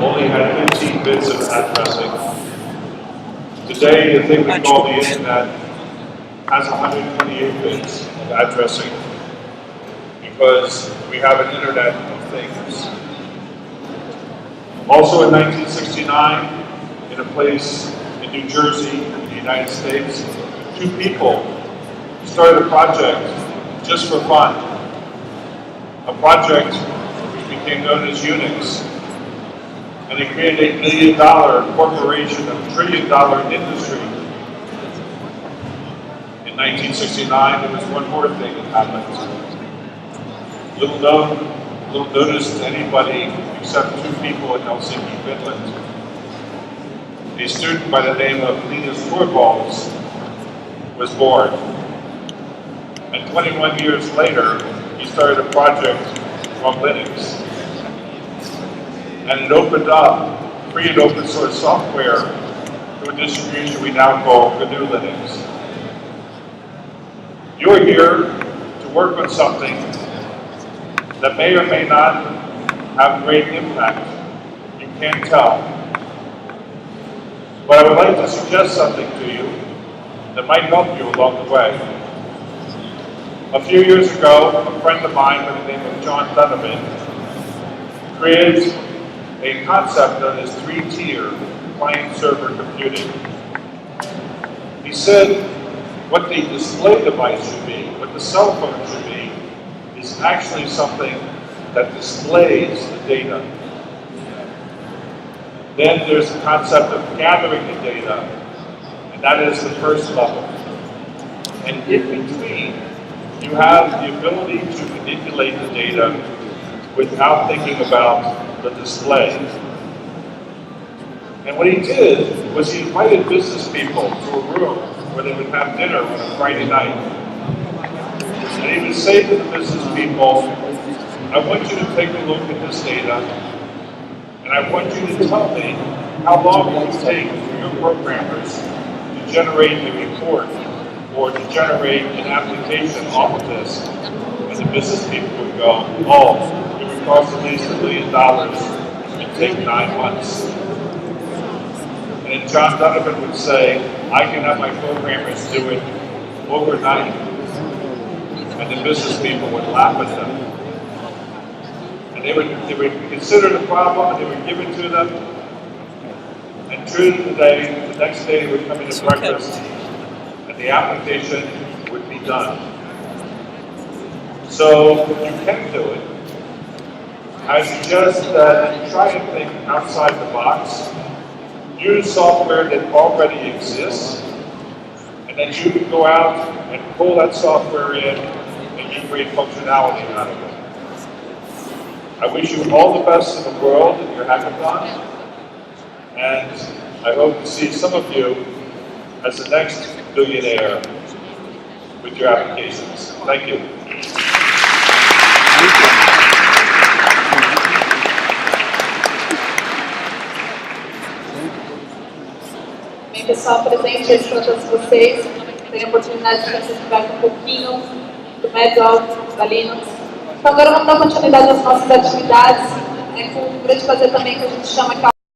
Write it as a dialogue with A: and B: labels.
A: only had 15 bits of addressing. Today, the thing we call the internet has 128 bits of addressing because we have an internet of things. Also in 1969, in a place in New Jersey, in the United States, two people started a project just for fun. A project which became known as Unix. And they created $1 billion corporation, a $1 trillion industry. In 1969, there was one more thing that happened. Little notice to anybody except two people in Helsinki, Finland. A student by the name of Linus Torvalds was born. And 21 years later, he started a project on Linux. And it opened up free and open source software to a distribution we now call the GNU Linux. You're here to work on something that may or may not have great impact. You can't tell. But I would like to suggest something to you that might help you along the way. A few years ago, a friend of mine by the name of John Donovan created a concept known as 3-tier client-server computing. He said what the display device should be, what the cell phone should be, is actually something that displays the data. Then there's the concept of gathering the data, and that is the first level. And in between, you have the ability to manipulate the data without thinking about the display. And what he did was he invited business people to a room where they would have dinner on a Friday night. And he would say to the business people, I want you to take a look at this data, and I want you to tell me how long it will take for your programmers to generate a report or to generate an application off of this. And the business people would go, oh, it would cost at least $1 million and take 9 months. And then John Donovan would say, I can have my programmers do it overnight. And the business people would laugh at them. And they would consider the problem and they would give it to them. And true to the day, the next day they would come into breakfast and the application would be done. So you can do it. I suggest that you try and think outside the box. Use software that already exists, and then you can go out and pull that software in and you create functionality out of it. I wish you all the best in the world in your hackathon, and I hope to see some of you as the next billionaire with your applications. Thank you.
B: Bem, pessoal, presente hoje para todos vocês. Tenho a oportunidade de participar um pouquinho do Maddog, da Linux. Então agora vamos dar continuidade às nossas atividades, com um grande prazer também que a gente chama aqui